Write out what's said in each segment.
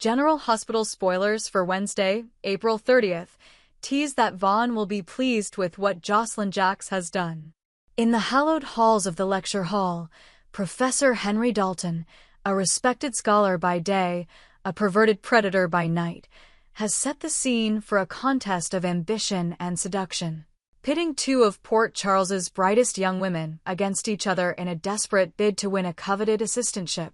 General Hospital spoilers for Wednesday, April 30th, tease that Vaughn will be pleased with what Jocelyn Jacks has done. In the hallowed halls of the lecture hall, Professor Henry Dalton, a respected scholar by day, a perverted predator by night, has set the scene for a contest of ambition and seduction, pitting two of Port Charles's brightest young women against each other in a desperate bid to win a coveted assistantship.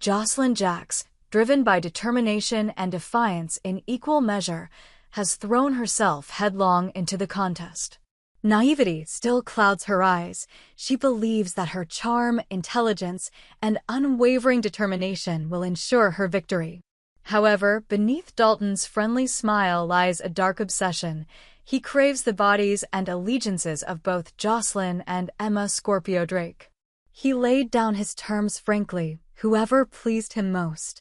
Jocelyn Jacks, driven by determination and defiance in equal measure, has thrown herself headlong into the contest. Naivety still clouds her eyes. She believes that her charm, intelligence, and unwavering determination will ensure her victory. However, beneath Dalton's friendly smile lies a dark obsession. He craves the bodies and allegiances of both Jocelyn and Emma Scorpio Drake. He laid down his terms frankly. Whoever pleased him most,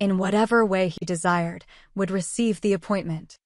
in whatever way he desired, would receive the appointment.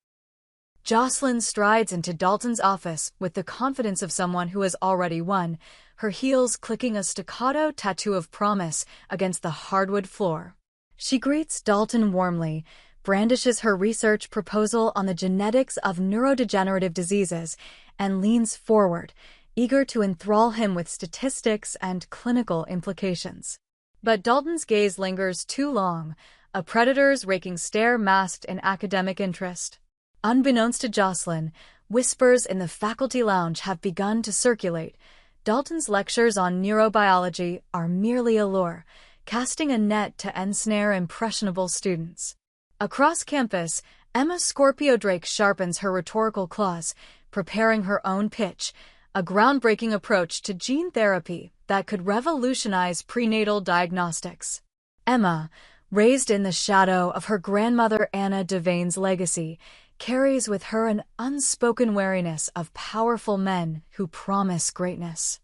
Jocelyn strides into Dalton's office with the confidence of someone who has already won, her heels clicking a staccato tattoo of promise against the hardwood floor. She greets Dalton warmly, brandishes her research proposal on the genetics of neurodegenerative diseases, and leans forward, eager to enthrall him with statistics and clinical implications. But Dalton's gaze lingers too long, a predator's raking stare masked in academic interest. Unbeknownst to Jocelyn, whispers in the faculty lounge have begun to circulate. Dalton's lectures on neurobiology are merely a lure, casting a net to ensnare impressionable students. Across campus, Emma Scorpio Drake sharpens her rhetorical claws, preparing her own pitch, a groundbreaking approach to gene therapy that could revolutionize prenatal diagnostics. Emma, raised in the shadow of her grandmother Anna Devane's legacy, carries with her an unspoken wariness of powerful men who promise greatness.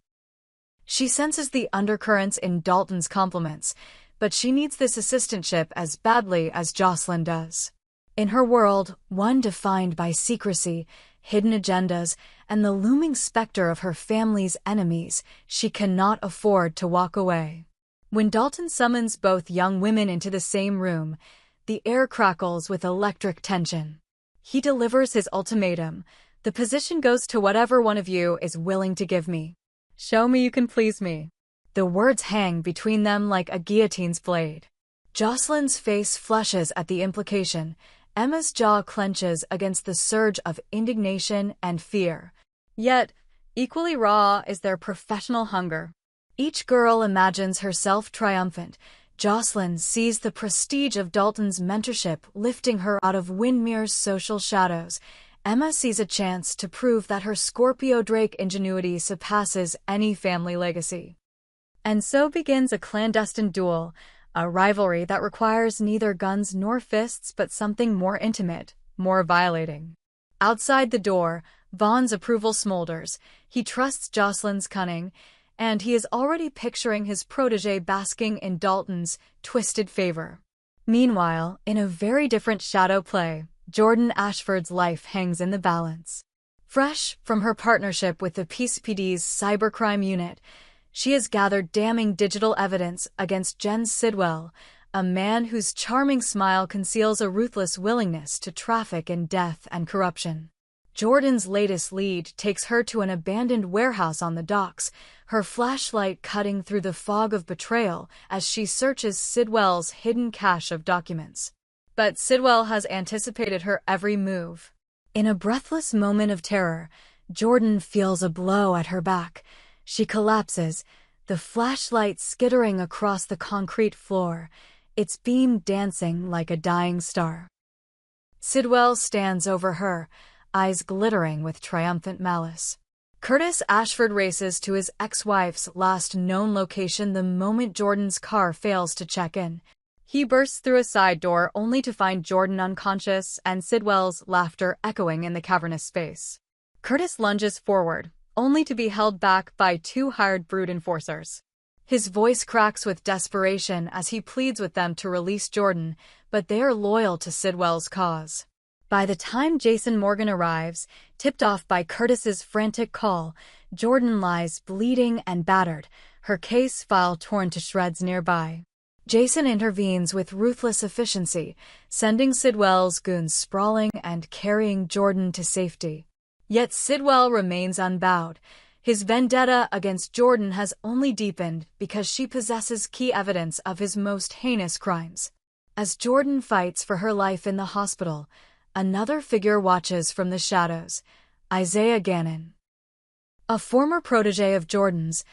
She senses the undercurrents in Dalton's compliments, but she needs this assistantship as badly as Jocelyn does. In her world, one defined by secrecy, hidden agendas, and the looming specter of her family's enemies, she cannot afford to walk away. When Dalton summons both young women into the same room, the air crackles with electric tension. He delivers his ultimatum: the position goes to whatever one of you is willing to give me. Show me you can please me. The words hang between them like a guillotine's blade. Jocelyn's face flushes at the implication. Emma's jaw clenches against the surge of indignation and fear. Yet, equally raw is their professional hunger. Each girl imagines herself triumphant. Jocelyn sees the prestige of Dalton's mentorship lifting her out of Windmere's social shadows. Emma sees a chance to prove that her Scorpio Drake ingenuity surpasses any family legacy. And so begins a clandestine duel, a rivalry that requires neither guns nor fists but something more intimate, more violating. Outside the door, Vaughn's approval smolders. He trusts Jocelyn's cunning, and he is already picturing his protégé basking in Dalton's twisted favor. Meanwhile, in a very different shadow play, Jordan Ashford's life hangs in the balance. Fresh from her partnership with the PCPD's cybercrime unit, she has gathered damning digital evidence against Jen Sidwell, a man whose charming smile conceals a ruthless willingness to traffic in death and corruption. Jordan's latest lead takes her to an abandoned warehouse on the docks, her flashlight cutting through the fog of betrayal as she searches Sidwell's hidden cache of documents. But Sidwell has anticipated her every move. In a breathless moment of terror, Jordan feels a blow at her back. She collapses, the flashlight skittering across the concrete floor, its beam dancing like a dying star. Sidwell stands over her, eyes glittering with triumphant malice. Curtis Ashford races to his ex-wife's last known location the moment Jordan's car fails to check in. He bursts through a side door only to find Jordan unconscious and Sidwell's laughter echoing in the cavernous space. Curtis lunges forward, only to be held back by two hired brood enforcers. His voice cracks with desperation as he pleads with them to release Jordan, but they are loyal to Sidwell's cause. By the time Jason Morgan arrives, tipped off by Curtis's frantic call, Jordan lies bleeding and battered, her case file torn to shreds nearby. Jason intervenes with ruthless efficiency, sending Sidwell's goons sprawling and carrying Jordan to safety. Yet Sidwell remains unbowed. His vendetta against Jordan has only deepened because she possesses key evidence of his most heinous crimes. As Jordan fights for her life in the hospital, another figure watches from the shadows, Isaiah Gannon. A former protege of Jordan's,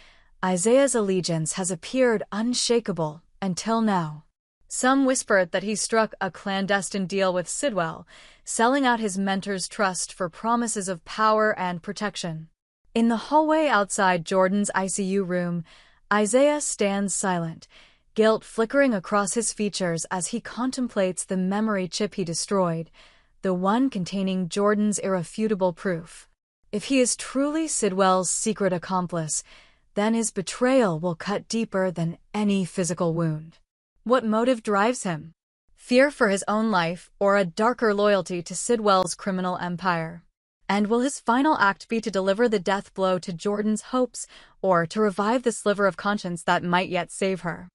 Isaiah's allegiance has appeared unshakable until now. Some whispered that he struck a clandestine deal with Sidwell, selling out his mentor's trust for promises of power and protection. In the hallway outside Jordan's ICU room, Isaiah stands silent, guilt flickering across his features as he contemplates the memory chip he destroyed, the one containing Jordan's irrefutable proof. If he is truly Sidwell's secret accomplice, then his betrayal will cut deeper than any physical wound. What motive drives him? Fear for his own life or a darker loyalty to Sidwell's criminal empire? And will his final act be to deliver the death blow to Jordan's hopes or to revive the sliver of conscience that might yet save her?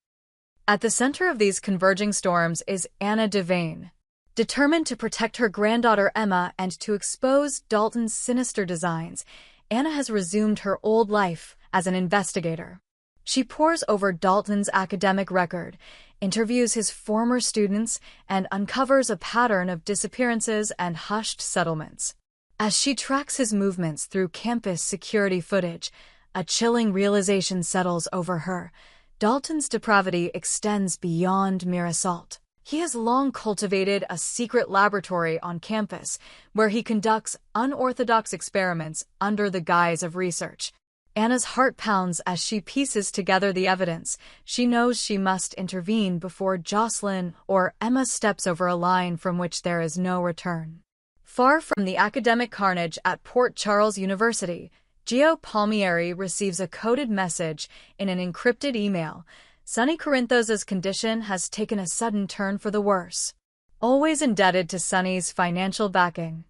At the center of these converging storms is Anna Devane. Determined to protect her granddaughter Emma and to expose Dalton's sinister designs, Anna has resumed her old life as an investigator. She pores over Dalton's academic record, interviews his former students, and uncovers a pattern of disappearances and hushed settlements. As she tracks his movements through campus security footage, a chilling realization settles over her. Dalton's depravity extends beyond mere assault. He has long cultivated a secret laboratory on campus where he conducts unorthodox experiments under the guise of research. Anna's heart pounds as she pieces together the evidence. She knows she must intervene before Jocelyn or Emma steps over a line from which there is no return. Far from the academic carnage at Port Charles University, Gio Palmieri receives a coded message in an encrypted email. Sonny Corinthos' condition has taken a sudden turn for the worse. Always indebted to Sonny's financial backing.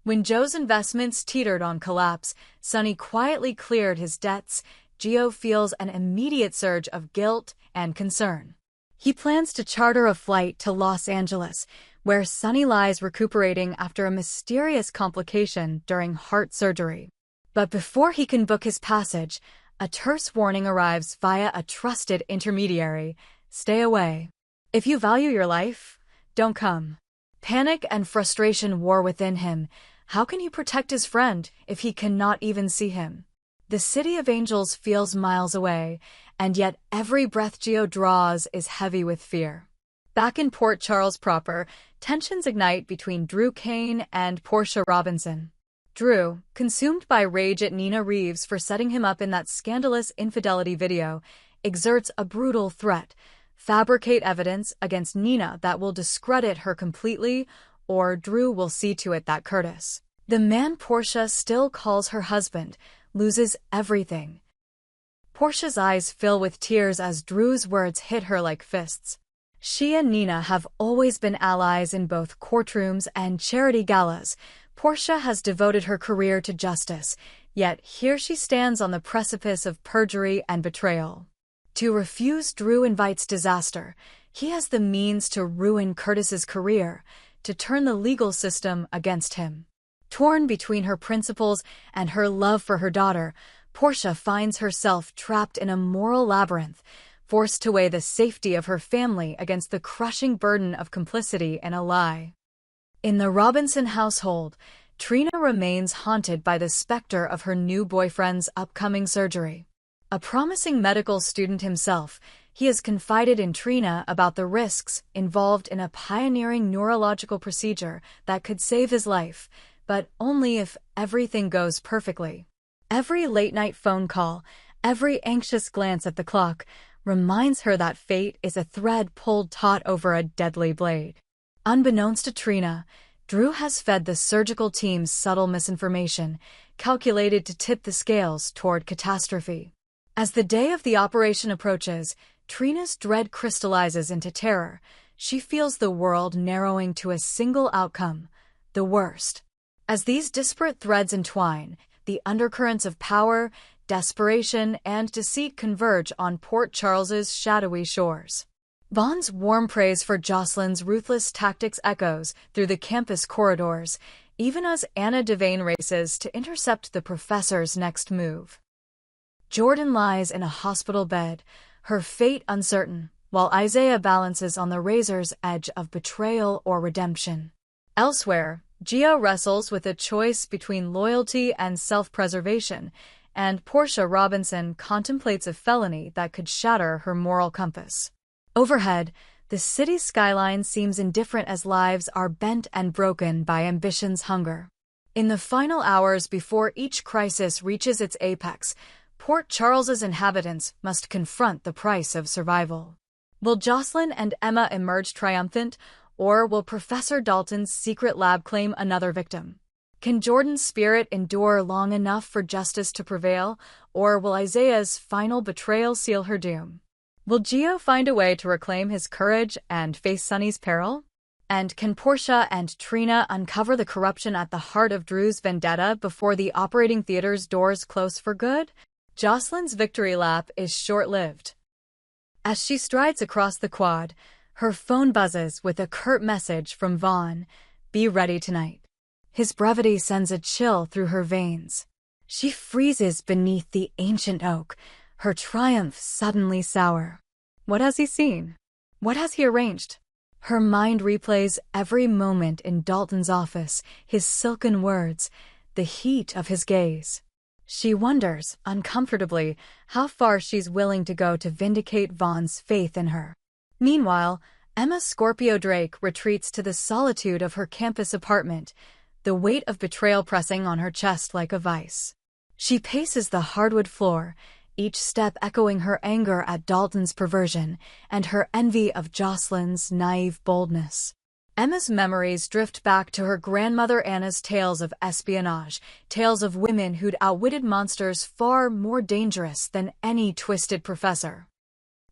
When Joe's investments teetered on collapse, Sonny quietly cleared his debts. Gio feels an immediate surge of guilt and concern. He plans to charter a flight to Los Angeles, where Sonny lies recuperating after a mysterious complication during heart surgery. But before he can book his passage, a terse warning arrives via a trusted intermediary: stay away. If you value your life, don't come. Panic and frustration war within him. How can he protect his friend if he cannot even see him? The City of Angels feels miles away, and yet every breath Gio draws is heavy with fear. Back in Port Charles proper, tensions ignite between Drew Kane and Portia Robinson. Drew, consumed by rage at Nina Reeves for setting him up in that scandalous infidelity video, exerts a brutal threat: fabricate evidence against Nina that will discredit her completely, or Drew will see to it that Curtis, the man Portia still calls her husband, loses everything. Portia's eyes fill with tears as Drew's words hit her like fists. She and Nina have always been allies in both courtrooms and charity galas. Portia has devoted her career to justice, yet here she stands on the precipice of perjury and betrayal. To refuse Drew invites disaster. He has the means to ruin Curtis's career, to turn the legal system against him. Torn between her principles and her love for her daughter, Portia finds herself trapped in a moral labyrinth, forced to weigh the safety of her family against the crushing burden of complicity in a lie. In the Robinson household, Trina remains haunted by the specter of her new boyfriend's upcoming surgery. A promising medical student himself, he has confided in Trina about the risks involved in a pioneering neurological procedure that could save his life, but only if everything goes perfectly. Every late-night phone call, every anxious glance at the clock, reminds her that fate is a thread pulled taut over a deadly blade. Unbeknownst to Trina, Drew has fed the surgical team's subtle misinformation, calculated to tip the scales toward catastrophe. As the day of the operation approaches, Trina's dread crystallizes into terror. She feels the world narrowing to a single outcome: the worst. As these disparate threads entwine, the undercurrents of power, desperation, and deceit converge on Port Charles's shadowy shores. Vaughn's warm praise for Jocelyn's ruthless tactics echoes through the campus corridors, even as Anna Devane races to intercept the professor's next move. Jordan lies in a hospital bed, her fate uncertain, while Isaiah balances on the razor's edge of betrayal or redemption. Elsewhere, Gio wrestles with a choice between loyalty and self-preservation, and Portia Robinson contemplates a felony that could shatter her moral compass. Overhead, the city's skyline seems indifferent as lives are bent and broken by ambition's hunger. In the final hours before each crisis reaches its apex, Port Charles's inhabitants must confront the price of survival. Will Jocelyn and Emma emerge triumphant, or will Professor Dalton's secret lab claim another victim? Can Jordan's spirit endure long enough for justice to prevail, or will Isaiah's final betrayal seal her doom? Will Gio find a way to reclaim his courage and face Sunny's peril? And can Portia and Trina uncover the corruption at the heart of Drew's vendetta before the operating theater's doors close for good? Jocelyn's victory lap is short-lived. As she strides across the quad, her phone buzzes with a curt message from Vaughn, "Be ready tonight." His brevity sends a chill through her veins. She freezes beneath the ancient oak, her triumph suddenly sour. What has he seen? What has he arranged? Her mind replays every moment in Dalton's office, his silken words, the heat of his gaze. She wonders, uncomfortably, how far she's willing to go to vindicate Vaughn's faith in her. Meanwhile, Emma Scorpio Drake retreats to the solitude of her campus apartment, the weight of betrayal pressing on her chest like a vice. She paces the hardwood floor, each step echoing her anger at Dalton's perversion and her envy of Jocelyn's naive boldness. Emma's memories drift back to her grandmother Anna's tales of espionage, tales of women who'd outwitted monsters far more dangerous than any twisted professor.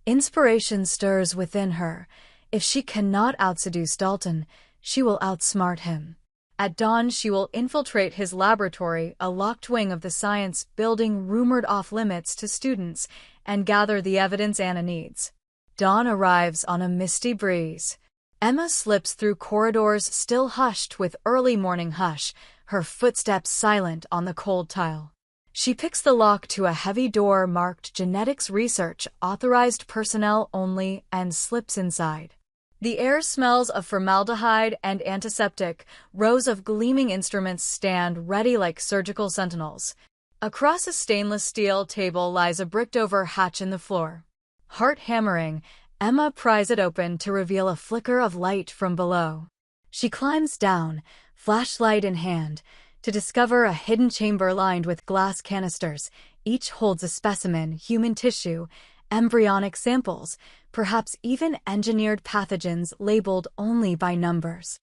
Inspiration stirs within her. If she cannot outseduce Dalton, she will outsmart him. At dawn, she will infiltrate his laboratory, a locked wing of the science building rumored off-limits to students, and gather the evidence Anna needs. Dawn arrives on a misty breeze. Emma slips through corridors still hushed with early morning hush, her footsteps silent on the cold tile. She picks the lock to a heavy door marked Genetics Research, Authorized Personnel Only, and slips inside. The air smells of formaldehyde and antiseptic. Rows of gleaming instruments stand ready like surgical sentinels. Across a stainless steel table lies a bricked-over hatch in the floor. Heart hammering, Emma pries it open to reveal a flicker of light from below. She climbs down, flashlight in hand, to discover a hidden chamber lined with glass canisters. Each holds a specimen, human tissue, embryonic samples, perhaps even engineered pathogens labeled only by numbers.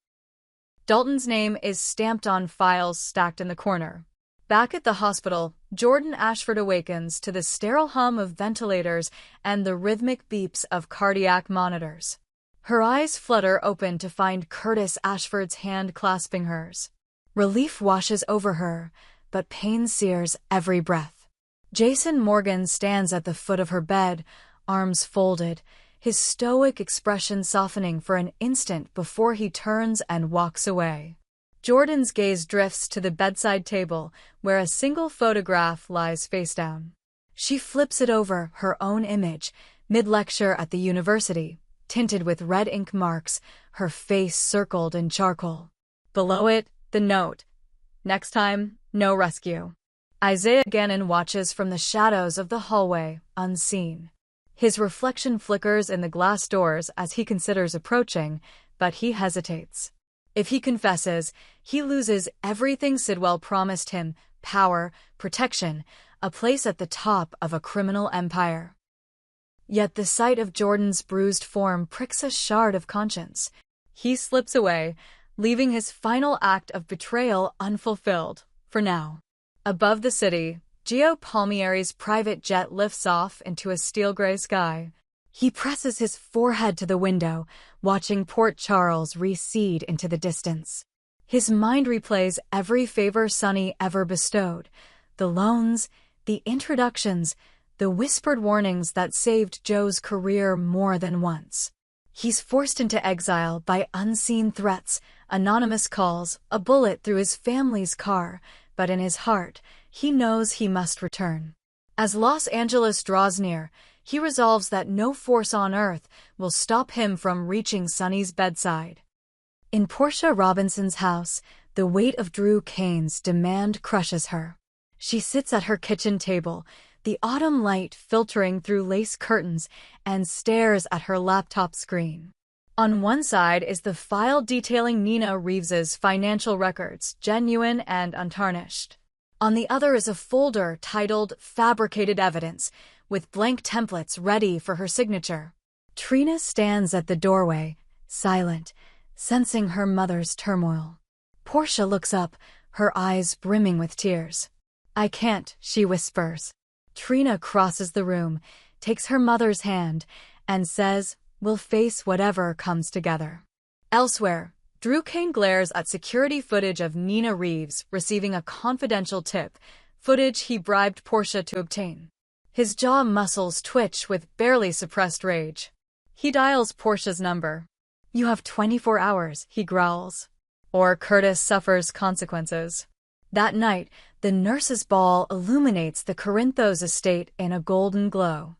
Dalton's name is stamped on files stacked in the corner. Back at the hospital, Jordan Ashford awakens to the sterile hum of ventilators and the rhythmic beeps of cardiac monitors. Her eyes flutter open to find Curtis Ashford's hand clasping hers. Relief washes over her, but pain sears every breath. Jason Morgan stands at the foot of her bed, arms folded, his stoic expression softening for an instant before he turns and walks away. Jordan's gaze drifts to the bedside table, where a single photograph lies face down. She flips it over, her own image, mid-lecture at the university, tinted with red ink marks, her face circled in charcoal. Below it, the note, "Next time, no rescue." Isaiah Gannon watches from the shadows of the hallway, unseen. His reflection flickers in the glass doors as he considers approaching, but he hesitates. If he confesses, he loses everything Sidwell promised him: power, protection, a place at the top of a criminal empire. Yet the sight of Jordan's bruised form pricks a shard of conscience. He slips away, leaving his final act of betrayal unfulfilled, for now. Above the city, Gio Palmieri's private jet lifts off into a steel-gray sky. He presses his forehead to the window, watching Port Charles recede into the distance. His mind replays every favor Sunny ever bestowed, the loans, the introductions, the whispered warnings that saved Joe's career more than once. He's forced into exile by unseen threats, anonymous calls, a bullet through his family's car, but in his heart, he knows he must return. As Los Angeles draws near, he resolves that no force on earth will stop him from reaching Sonny's bedside. In Portia Robinson's house, the weight of Drew Kane's demand crushes her. She sits at her kitchen table, the autumn light filtering through lace curtains, and stares at her laptop screen. On one side is the file detailing Nina Reeves's financial records, genuine and untarnished. On the other is a folder titled Fabricated Evidence, with blank templates ready for her signature. Trina stands at the doorway, silent, sensing her mother's turmoil. Portia looks up, her eyes brimming with tears. "I can't," she whispers. Trina crosses the room, takes her mother's hand, and says, "We'll face whatever comes together." Elsewhere, Drew Kane glares at security footage of Nina Reeves receiving a confidential tip, footage he bribed Portia to obtain. His jaw muscles twitch with barely suppressed rage. He dials Portia's number. "You have 24 hours, he growls. Or Curtis suffers consequences. That night, the nurse's ball illuminates the Corinthos estate in a golden glow.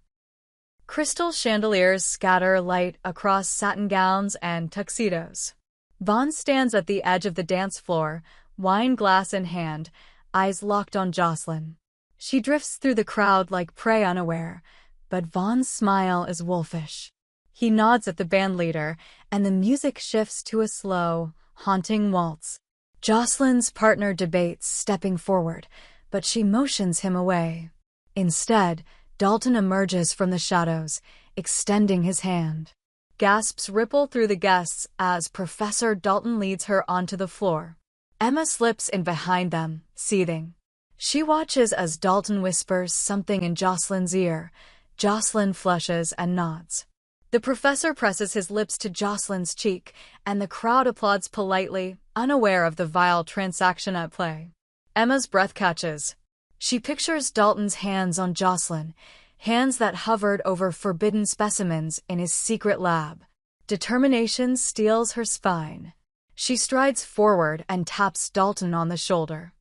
Crystal chandeliers scatter light across satin gowns and tuxedos. Vaughn stands at the edge of the dance floor, wine glass in hand, eyes locked on Jocelyn. She drifts through the crowd like prey unaware, but Vaughn's smile is wolfish. He nods at the bandleader, and the music shifts to a slow, haunting waltz. Jocelyn's partner debates stepping forward, but she motions him away. Instead, Dalton emerges from the shadows, extending his hand. Gasps ripple through the guests as Professor Dalton leads her onto the floor. Emma slips in behind them, seething. She watches as Dalton whispers something in Jocelyn's ear. Jocelyn flushes and nods. The professor presses his lips to Jocelyn's cheek, and the crowd applauds politely, unaware of the vile transaction at play. Emma's breath catches. She pictures Dalton's hands on Jocelyn, hands that hovered over forbidden specimens in his secret lab. Determination steels her spine. She strides forward and taps Dalton on the shoulder.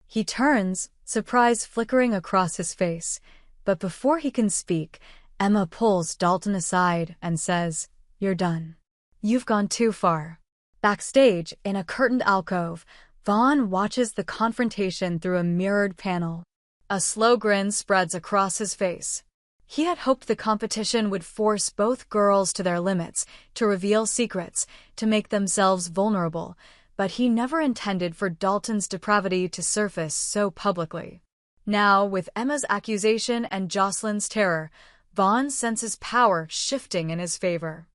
He turns, surprise flickering across his face, but before he can speak, Emma pulls Dalton aside and says, "You're done. You've gone too far." Backstage, in a curtained alcove, Vaughn watches the confrontation through a mirrored panel. A slow grin spreads across his face. He had hoped the competition would force both girls to their limits, to reveal secrets, to make themselves vulnerable, but he never intended for Dalton's depravity to surface so publicly. Now, with Emma's accusation and Jocelyn's terror, Vaughn senses power shifting in his favor.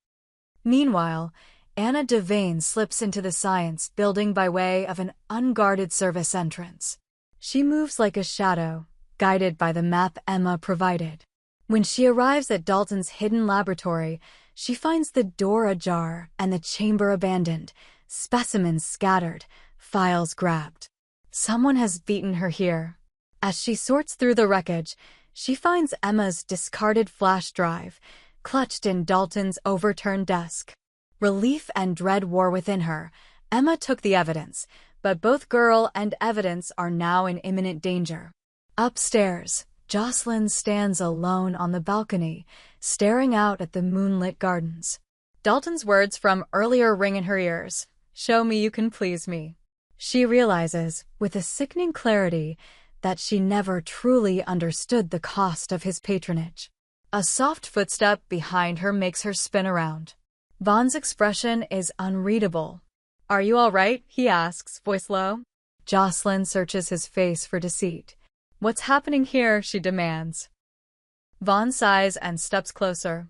Meanwhile, Anna Devane slips into the science building by way of an unguarded service entrance. She moves like a shadow, guided by the map Emma provided. When she arrives at Dalton's hidden laboratory, she finds the door ajar and the chamber abandoned, specimens scattered, files grabbed. Someone has beaten her here. As she sorts through the wreckage, she finds Emma's discarded flash drive, clutched in Dalton's overturned desk. Relief and dread war within her. Emma took the evidence, but both girl and evidence are now in imminent danger. Upstairs, Jocelyn stands alone on the balcony, staring out at the moonlit gardens. Dalton's words from earlier ring in her ears. "Show me you can please me." She realizes, with a sickening clarity, that she never truly understood the cost of his patronage. A soft footstep behind her makes her spin around. Vaughn's expression is unreadable. "Are you all right?" he asks, voice low. Jocelyn searches his face for deceit. "What's happening here?" she demands. Vaughn sighs and steps closer.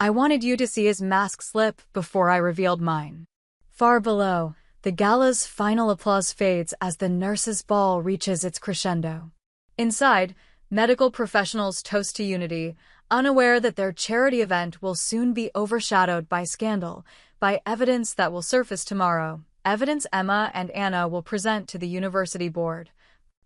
"I wanted you to see his mask slip before I revealed mine." Far below, the gala's final applause fades as the nurse's ball reaches its crescendo. Inside, medical professionals toast to unity, unaware that their charity event will soon be overshadowed by scandal, by evidence that will surface tomorrow, evidence Emma and Anna will present to the university board,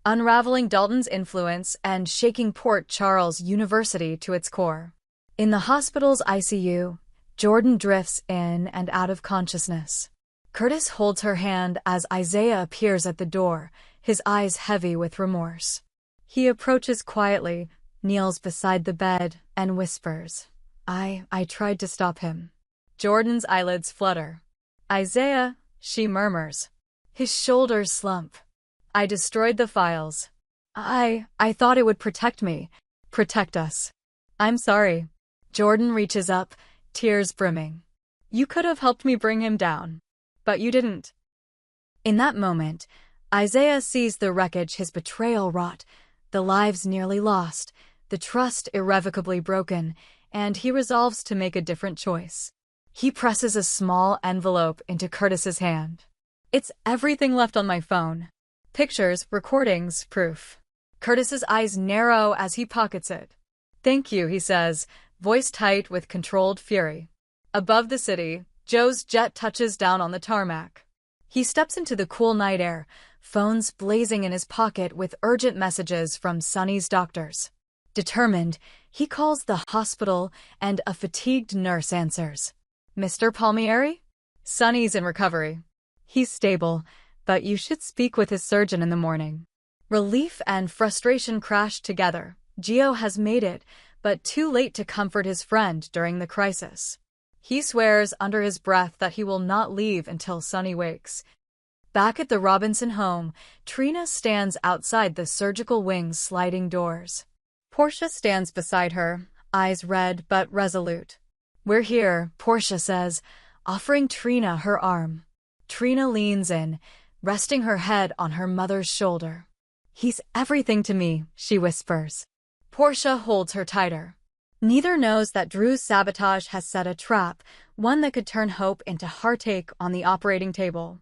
unraveling Dalton's influence and shaking Port Charles University to its core. In the hospital's ICU, Jordan drifts in and out of consciousness. Curtis holds her hand as Isaiah appears at the door, his eyes heavy with remorse. He approaches quietly, kneels beside the bed, and whispers, I tried to stop him. Jordan's eyelids flutter. Isaiah, she murmurs. His shoulders slump. I destroyed the files. I thought it would protect me. Protect us. I'm sorry. Jordan reaches up, tears brimming. You could have helped me bring him down. But you didn't. In that moment, Isaiah sees the wreckage his betrayal wrought, the lives nearly lost, the trust irrevocably broken, and he resolves to make a different choice. He presses a small envelope into Curtis's hand. It's everything left on my phone. Pictures, recordings, proof. Curtis's eyes narrow as he pockets it. Thank you, he says, voice tight with controlled fury. Above the city, Joe's jet touches down on the tarmac. He steps into the cool night air, phones blazing in his pocket with urgent messages from Sonny's doctors. Determined, he calls the hospital and a fatigued nurse answers. Mr. Palmieri? Sonny's in recovery. He's stable, but you should speak with his surgeon in the morning. Relief and frustration crash together. Gio has made it, but too late to comfort his friend during the crisis. He swears under his breath that he will not leave until Sonny wakes. Back at the Robinson home, Trina stands outside the surgical wing's sliding doors. Portia stands beside her, eyes red but resolute. We're here, Portia says, offering Trina her arm. Trina leans in, resting her head on her mother's shoulder. He's everything to me, she whispers. Portia holds her tighter. Neither knows that Drew's sabotage has set a trap, one that could turn hope into heartache on the operating table.